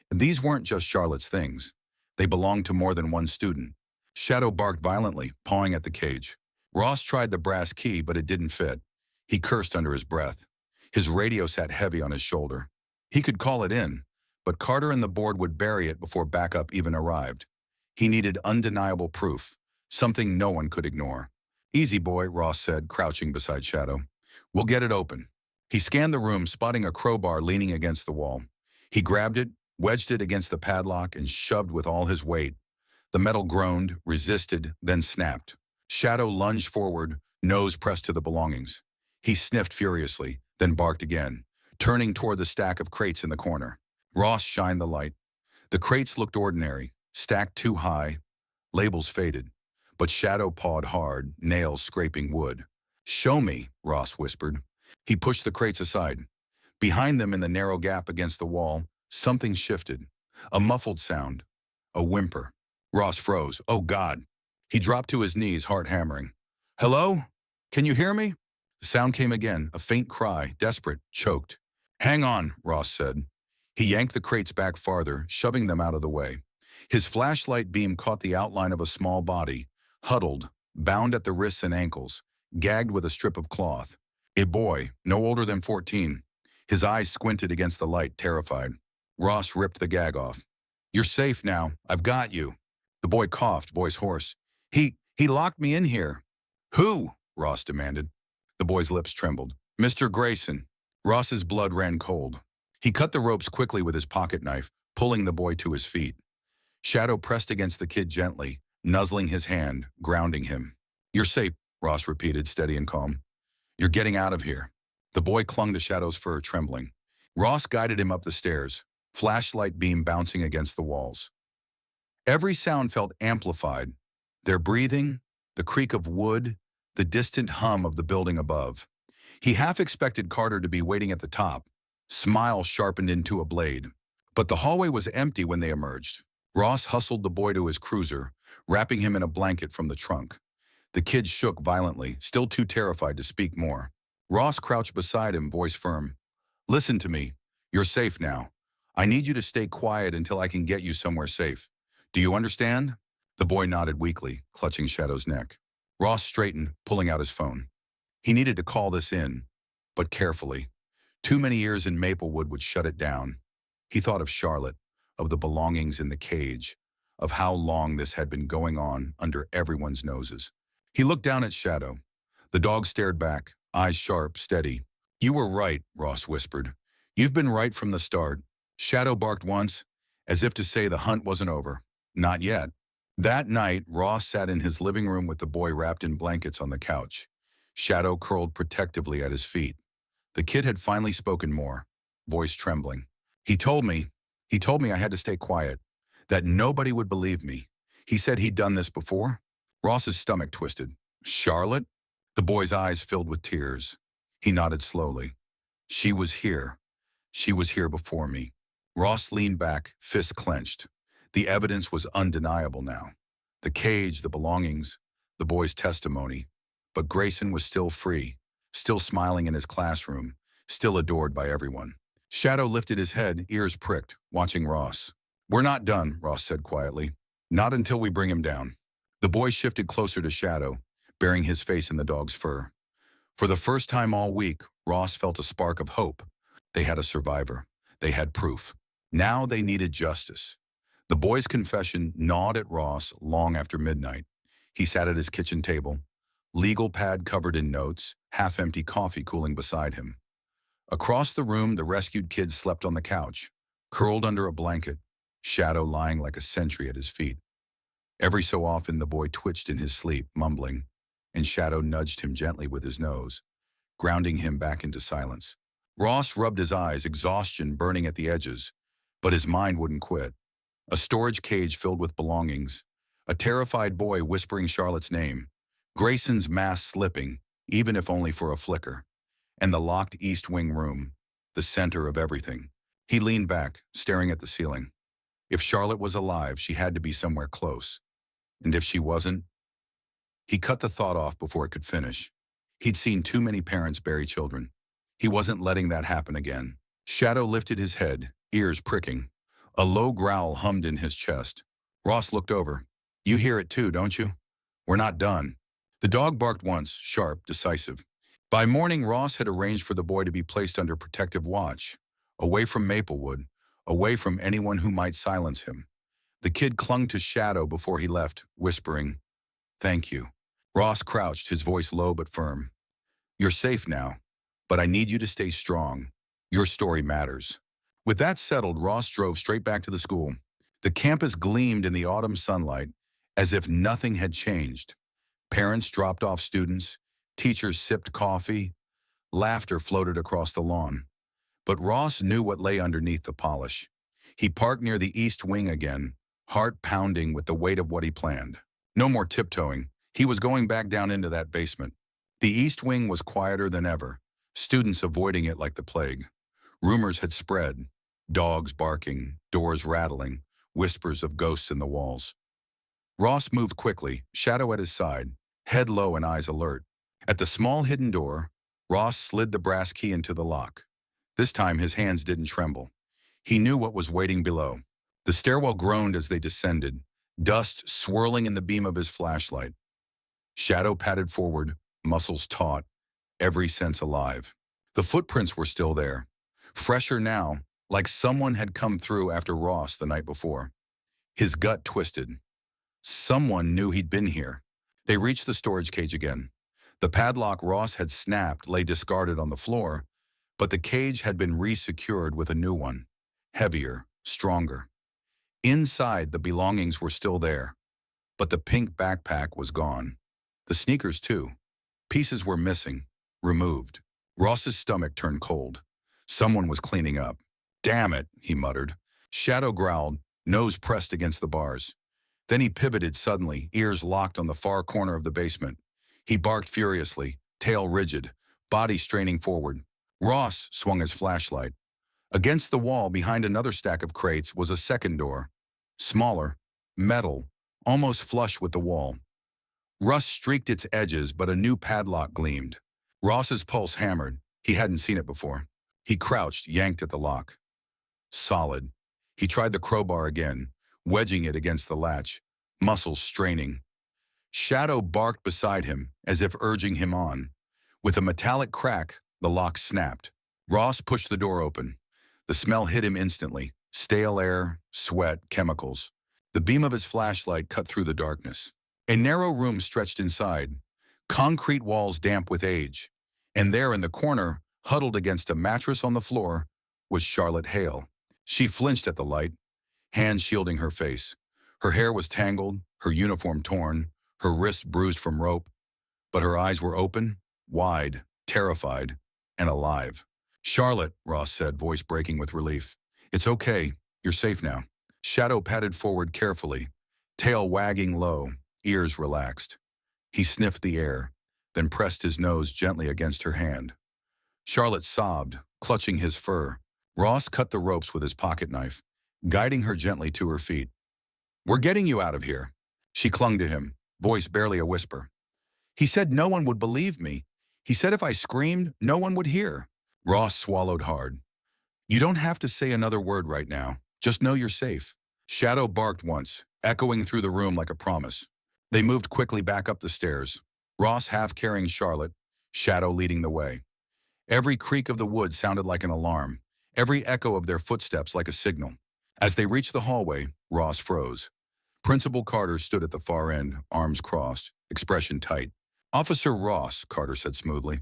And these weren't just Charlotte's things. They belonged to more than one student. Shadow barked violently, pawing at the cage. Ross tried the brass key, but it didn't fit. He cursed under his breath. His radio sat heavy on his shoulder. He could call it in, but Carter and the board would bury it before backup even arrived. He needed undeniable proof, something no one could ignore. "Easy, boy," Ross said, crouching beside Shadow. "We'll get it open." He scanned the room, spotting a crowbar leaning against the wall. He grabbed it, wedged it against the padlock, and shoved with all his weight. The metal groaned, resisted, then snapped. Shadow lunged forward, nose pressed to the belongings. He sniffed furiously, then barked again, turning toward the stack of crates in the corner. Ross shined the light. The crates looked ordinary, stacked too high, labels faded. But Shadow pawed hard, nails scraping wood. "Show me," Ross whispered. He pushed the crates aside. Behind them, in the narrow gap against the wall, something shifted. A muffled sound. A whimper. Ross froze. "Oh, God." He dropped to his knees, heart hammering. "Hello? Can you hear me?" The sound came again, a faint cry, desperate, choked. "Hang on," Ross said. He yanked the crates back farther, shoving them out of the way. His flashlight beam caught the outline of a small body, huddled, bound at the wrists and ankles, gagged with a strip of cloth. A boy, no older than 14. His eyes squinted against the light, terrified. Ross ripped the gag off. "You're safe now. I've got you." The boy coughed, voice hoarse. He locked me in here." "Who?" Ross demanded. The boy's lips trembled. "Mr. Grayson." Ross's blood ran cold. He cut the ropes quickly with his pocket knife, pulling the boy to his feet. Shadow pressed against the kid gently, nuzzling his hand, grounding him. "You're safe," Ross repeated, steady and calm. "You're getting out of here." The boy clung to Shadow's fur, trembling. Ross guided him up the stairs, flashlight beam bouncing against the walls. Every sound felt amplified. Their breathing, the creak of wood, the distant hum of the building above. He half expected Carter to be waiting at the top, smile sharpened into a blade. But the hallway was empty when they emerged. Ross hustled the boy to his cruiser, wrapping him in a blanket from the trunk. The kid shook violently, still too terrified to speak more. Ross crouched beside him, voice firm. "Listen to me. You're safe now. I need you to stay quiet until I can get you somewhere safe. Do you understand?" The boy nodded weakly, clutching Shadow's neck. Ross straightened, pulling out his phone. He needed to call this in, but carefully. Too many years in Maplewood would shut it down. He thought of Charlotte, of the belongings in the cage, of how long this had been going on under everyone's noses. He looked down at Shadow. The dog stared back, eyes sharp, steady. "You were right," Ross whispered. "You've been right from the start." Shadow barked once, as if to say the hunt wasn't over. Not yet. That night, Ross sat in his living room with the boy wrapped in blankets on the couch. Shadow curled protectively at his feet. The kid had finally spoken more, voice trembling. "He told me, He told me I had to stay quiet, that nobody would believe me. He said he'd done this before. Ross's stomach twisted. Charlotte? The boy's eyes filled with tears. He nodded slowly. She was here. She was here before me. Ross leaned back, fists clenched. The evidence was undeniable now. The cage, the belongings, the boy's testimony. But Grayson was still free, still smiling in his classroom, still adored by everyone. Shadow lifted his head, ears pricked, watching Ross. We're not done, Ross said quietly. Not until we bring him down. The boy shifted closer to Shadow, burying his face in the dog's fur. For the first time all week, Ross felt a spark of hope. They had a survivor. They had proof. Now they needed justice. The boy's confession gnawed at Ross long after midnight. He sat at his kitchen table, legal pad covered in notes, half-empty coffee cooling beside him. Across the room, the rescued kid slept on the couch, curled under a blanket, Shadow lying like a sentry at his feet. Every so often, the boy twitched in his sleep, mumbling, and Shadow nudged him gently with his nose, grounding him back into silence. Ross rubbed his eyes, exhaustion burning at the edges, but his mind wouldn't quit. A storage cage filled with belongings, a terrified boy whispering Charlotte's name, Grayson's mask slipping, even if only for a flicker, and the locked East Wing room, the center of everything. He leaned back, staring at the ceiling. If Charlotte was alive, she had to be somewhere close. And if she wasn't, he cut the thought off before it could finish. He'd seen too many parents bury children. He wasn't letting that happen again. Shadow lifted his head, ears pricking. A low growl hummed in his chest. Ross looked over. You hear it too, don't you? We're not done. The dog barked once, sharp, decisive. By morning, Ross had arranged for the boy to be placed under protective watch, away from Maplewood, away from anyone who might silence him. The kid clung to Shadow before he left, whispering, "Thank you." Ross crouched, his voice low but firm. You're safe now, but I need you to stay strong. Your story matters. With that settled, Ross drove straight back to the school. The campus gleamed in the autumn sunlight, as if nothing had changed. Parents dropped off students, teachers sipped coffee, laughter floated across the lawn. But Ross knew what lay underneath the polish. He parked near the East Wing again, heart pounding with the weight of what he planned. No more tiptoeing. He was going back down into that basement. The East Wing was quieter than ever, students avoiding it like the plague. Rumors had spread, dogs barking, doors rattling, whispers of ghosts in the walls. Ross moved quickly, Shadow at his side, head low and eyes alert. At the small hidden door, Ross slid the brass key into the lock. This time his hands didn't tremble. He knew what was waiting below. The stairwell groaned as they descended, dust swirling in the beam of his flashlight. Shadow padded forward, muscles taut, every sense alive. The footprints were still there, fresher now, like someone had come through after Ross the night before. His gut twisted. Someone knew he'd been here. They reached the storage cage again. The padlock Ross had snapped lay discarded on the floor, but the cage had been resecured with a new one, heavier, stronger. Inside, the belongings were still there, but the pink backpack was gone. The sneakers, too. Pieces were missing, removed. Ross's stomach turned cold. Someone was cleaning up. Damn it, he muttered. Shadow growled, nose pressed against the bars. Then he pivoted suddenly, ears locked on the far corner of the basement. He barked furiously, tail rigid, body straining forward. Ross swung his flashlight. Against the wall, behind another stack of crates, was a second door. Smaller, metal, almost flush with the wall. Rust streaked its edges, but a new padlock gleamed. Ross's pulse hammered. He hadn't seen it before. He crouched, yanked at the lock. Solid. He tried the crowbar again, wedging it against the latch, muscles straining. Shadow barked beside him, as if urging him on. With a metallic crack, the lock snapped. Ross pushed the door open. The smell hit him instantly. Stale air, sweat, chemicals. The beam of his flashlight cut through the darkness. A narrow room stretched inside, concrete walls damp with age. And there in the corner, huddled against a mattress on the floor, was Charlotte Hale. She flinched at the light, hands shielding her face. Her hair was tangled, her uniform torn, her wrists bruised from rope. But her eyes were open, wide, terrified, and alive. Charlotte, Ross said, voice breaking with relief. It's okay. You're safe now. Shadow padded forward carefully, tail wagging low, ears relaxed. He sniffed the air, then pressed his nose gently against her hand. Charlotte sobbed, clutching his fur. Ross cut the ropes with his pocket knife, guiding her gently to her feet. "We're getting you out of here." She clung to him, voice barely a whisper. "He said no one would believe me. He said if I screamed, no one would hear." Ross swallowed hard. "You don't have to say another word right now. Just know you're safe." Shadow barked once, echoing through the room like a promise. They moved quickly back up the stairs, Ross half carrying Charlotte, Shadow leading the way. Every creak of the wood sounded like an alarm, every echo of their footsteps like a signal. As they reached the hallway, Ross froze. Principal Carter stood at the far end, arms crossed, expression tight. "Officer Ross," Carter said smoothly,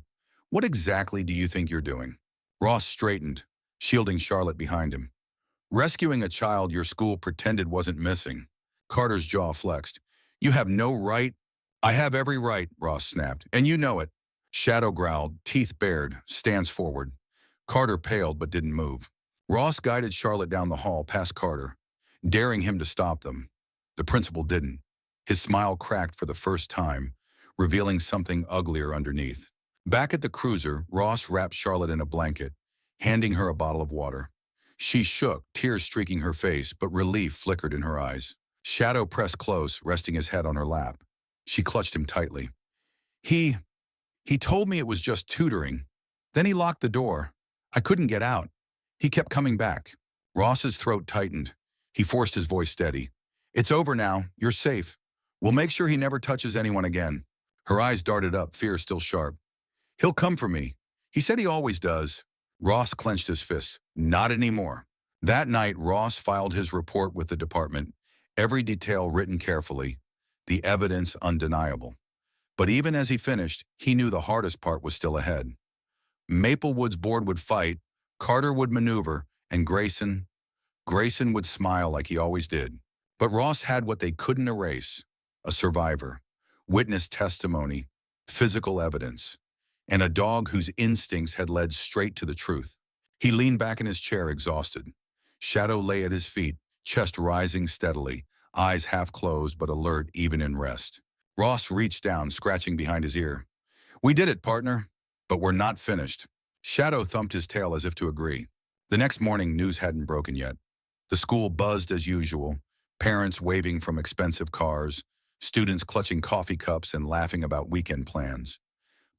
"what exactly do you think you're doing?" Ross straightened, shielding Charlotte behind him. "Rescuing a child your school pretended wasn't missing." Carter's jaw flexed. "You have no right." "I have every right," Ross snapped, "and you know it." Shadow growled, teeth bared, stance forward. Carter paled but didn't move. Ross guided Charlotte down the hall past Carter, daring him to stop them. The principal didn't. His smile cracked for the first time, revealing something uglier underneath. Back at the cruiser, Ross wrapped Charlotte in a blanket, handing her a bottle of water. She shook, tears streaking her face, but relief flickered in her eyes. Shadow pressed close, resting his head on her lap. She clutched him tightly. He told me it was just tutoring. Then he locked the door. I couldn't get out. He kept coming back." Ross's throat tightened. He forced his voice steady. "It's over now. You're safe. We'll make sure he never touches anyone again." Her eyes darted up, fear still sharp. "He'll come for me. He said he always does." Ross clenched his fists. "Not anymore." That night, Ross filed his report with the department, every detail written carefully, the evidence undeniable. But even as he finished, he knew the hardest part was still ahead. Maplewood's board would fight, Carter would maneuver, and Grayson would smile like he always did. But Ross had what they couldn't erase: a survivor, witness testimony, physical evidence, and a dog whose instincts had led straight to the truth. He leaned back in his chair, exhausted. Shadow lay at his feet, chest rising steadily, eyes half closed but alert even in rest. Ross reached down, scratching behind his ear. "We did it, partner, but we're not finished." Shadow thumped his tail as if to agree. The next morning, news hadn't broken yet. The school buzzed as usual, parents waving from expensive cars, students clutching coffee cups and laughing about weekend plans.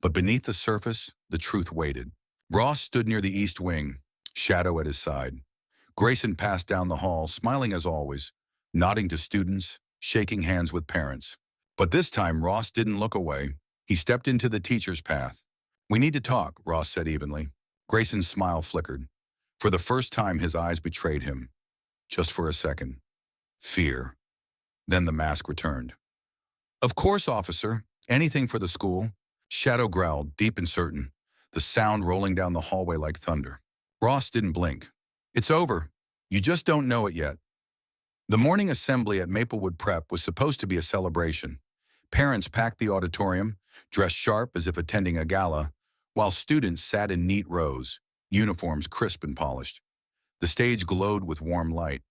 But beneath the surface, the truth waited. Ross stood near the east wing, Shadow at his side. Grayson passed down the hall, smiling as always, nodding to students, shaking hands with parents. But this time, Ross didn't look away. He stepped into the teacher's path. "We need to talk," Ross said evenly. Grayson's smile flickered. For the first time, his eyes betrayed him. Just for a second. Fear. Then the mask returned. "Of course, officer. Anything for the school." Shadow growled, deep and certain, the sound rolling down the hallway like thunder. Ross didn't blink. "It's over. You just don't know it yet." The morning assembly at Maplewood Prep was supposed to be a celebration. Parents packed the auditorium, dressed sharp as if attending a gala, while students sat in neat rows, uniforms crisp and polished. The stage glowed with warm light,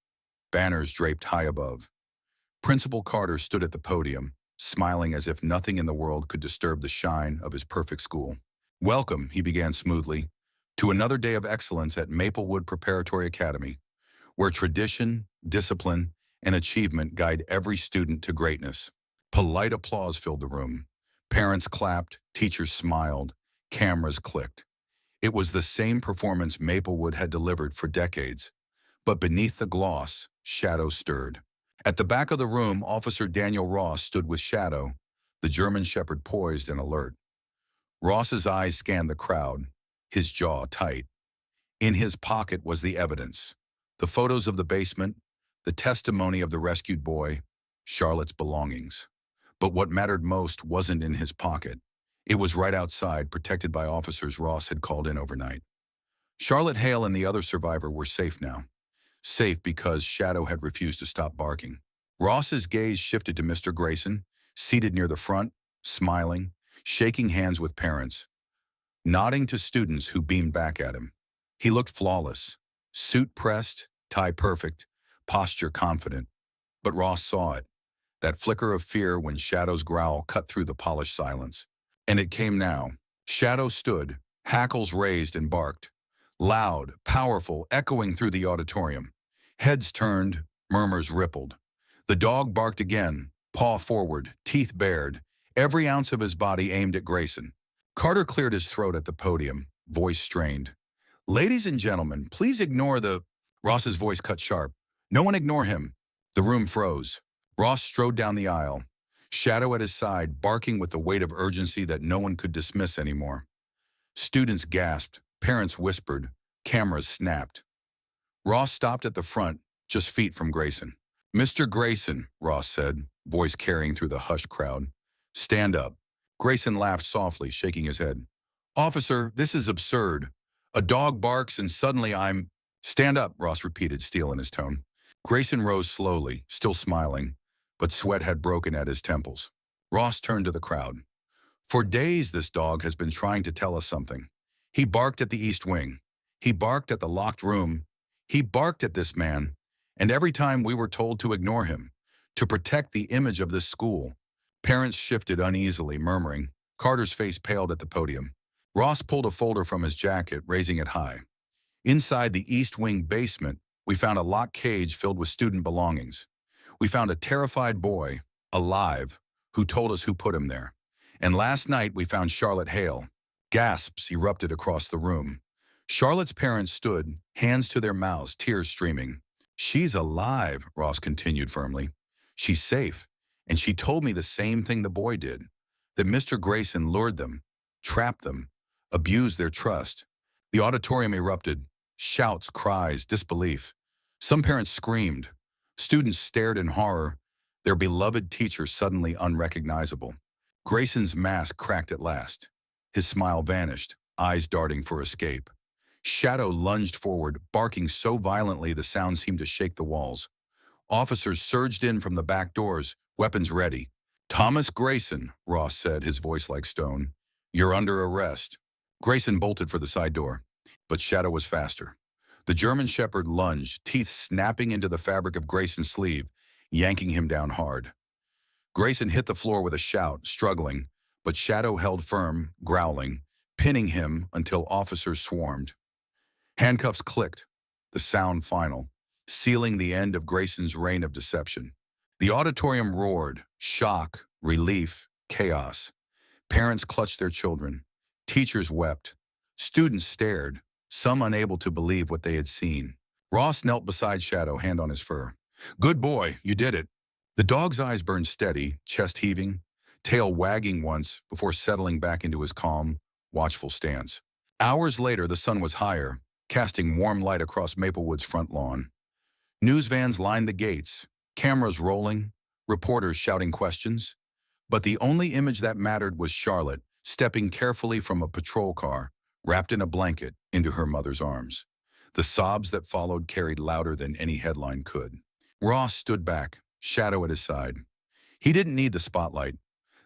banners draped high above. Principal Carter stood at the podium, smiling as if nothing in the world could disturb the shine of his perfect school. "Welcome," he began smoothly, "to another day of excellence at Maplewood Preparatory Academy, where tradition, discipline, and achievement guide every student to greatness." Polite applause filled the room. Parents clapped, teachers smiled, cameras clicked. It was the same performance Maplewood had delivered for decades. But beneath the gloss, Shadow stirred. At the back of the room, Officer Daniel Ross stood with Shadow, the German Shepherd poised and alert. Ross's eyes scanned the crowd, his jaw tight. In his pocket was the evidence: the photos of the basement, the testimony of the rescued boy, Charlotte's belongings. But what mattered most wasn't in his pocket. It was right outside, protected by officers Ross had called in overnight. Charlotte Hale and the other survivor were safe now. Safe because Shadow had refused to stop barking. Ross's gaze shifted to Mr. Grayson, seated near the front, smiling, shaking hands with parents, nodding to students who beamed back at him. He looked flawless, suit pressed, tie perfect, posture confident. But Ross saw it, that flicker of fear when Shadow's growl cut through the polished silence. And it came now. Shadow stood, hackles raised and barked. Loud, powerful, echoing through the auditorium. Heads turned, murmurs rippled. The dog barked again, paw forward, teeth bared, every ounce of his body aimed at Grayson. Carter cleared his throat at the podium, voice strained. Ladies and gentlemen, please ignore the... Ross's voice cut sharp. No one ignore him. The room froze. Ross strode down the aisle, Shadow at his side, barking with the weight of urgency that no one could dismiss anymore. Students gasped, parents whispered, cameras snapped. Ross stopped at the front, just feet from Grayson. Mr. Grayson, Ross said, voice carrying through the hushed crowd. Stand up. Grayson laughed softly, shaking his head. Officer, this is absurd. A dog barks and suddenly I'm... Stand up, Ross repeated, steel in his tone. Grayson rose slowly, still smiling, but sweat had broken at his temples. Ross turned to the crowd. For days, this dog has been trying to tell us something. He barked at the East Wing. He barked at the locked room. He barked at this man. And every time we were told to ignore him, to protect the image of this school. Parents shifted uneasily, murmuring. Carter's face paled at the podium. Ross pulled a folder from his jacket, raising it high. Inside the East Wing basement, we found a locked cage filled with student belongings. We found a terrified boy, alive, who told us who put him there. And last night we found Charlotte Hale. Gasps erupted across the room. Charlotte's parents stood, hands to their mouths, tears streaming. She's alive, Ross continued firmly. She's safe. And she told me the same thing the boy did, that Mr. Grayson lured them, trapped them, abused their trust. The auditorium erupted. Shouts, cries, disbelief. Some parents screamed. Students stared in horror, their beloved teacher suddenly unrecognizable. Grayson's mask cracked at last. His smile vanished, eyes darting for escape. Shadow lunged forward, barking so violently the sound seemed to shake the walls. Officers surged in from the back doors, weapons ready. Thomas Grayson, Ross said, his voice like stone. You're under arrest. Grayson bolted for the side door, but Shadow was faster. The German Shepherd lunged, teeth snapping into the fabric of Grayson's sleeve, yanking him down hard. Grayson hit the floor with a shout, struggling, but Shadow held firm, growling, pinning him until officers swarmed. Handcuffs clicked, the sound final, sealing the end of Grayson's reign of deception. The auditorium roared, shock, relief, chaos. Parents clutched their children. Teachers wept. Students stared, some unable to believe what they had seen. Ross knelt beside Shadow, hand on his fur. Good boy, you did it. The dog's eyes burned steady, chest heaving, tail wagging once before settling back into his calm, watchful stance. Hours later, the sun was higher, casting warm light across Maplewood's front lawn. News vans lined the gates, cameras rolling, reporters shouting questions. But the only image that mattered was Charlotte, stepping carefully from a patrol car, wrapped in a blanket, into her mother's arms. The sobs that followed carried louder than any headline could. Ross stood back, Shadow at his side. He didn't need the spotlight.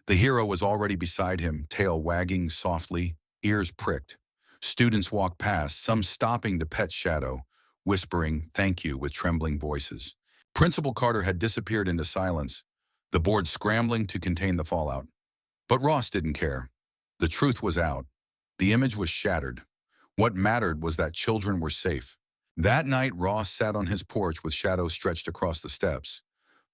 The hero was already beside him, tail wagging softly, ears pricked. Students walked past, some stopping to pet Shadow, whispering thank you with trembling voices. Principal Carter had disappeared into silence, the board scrambling to contain the fallout. But Ross didn't care. The truth was out. The image was shattered. What mattered was that children were safe. That night, Ross sat on his porch with Shadow stretched across the steps,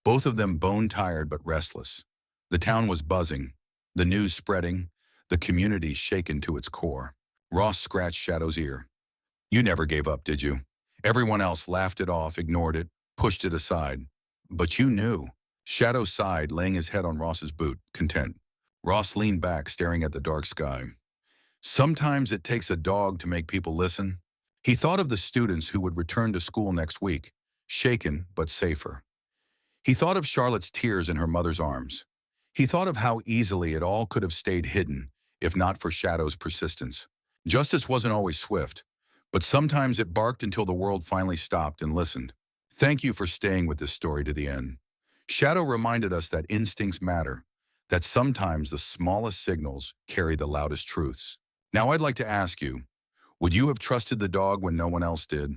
both of them bone-tired but restless. The town was buzzing, the news spreading, the community shaken to its core. Ross scratched Shadow's ear. You never gave up, did you? Everyone else laughed it off, ignored it, pushed it aside. But you knew. Shadow sighed, laying his head on Ross's boot, content. Ross leaned back, staring at the dark sky. Sometimes it takes a dog to make people listen. He thought of the students who would return to school next week, shaken but safer. He thought of Charlotte's tears in her mother's arms. He thought of how easily it all could have stayed hidden, if not for Shadow's persistence. Justice wasn't always swift, but sometimes it barked until the world finally stopped and listened. Thank you for staying with this story to the end. Shadow reminded us that instincts matter, that sometimes the smallest signals carry the loudest truths. Now I'd like to ask you, would you have trusted the dog when no one else did?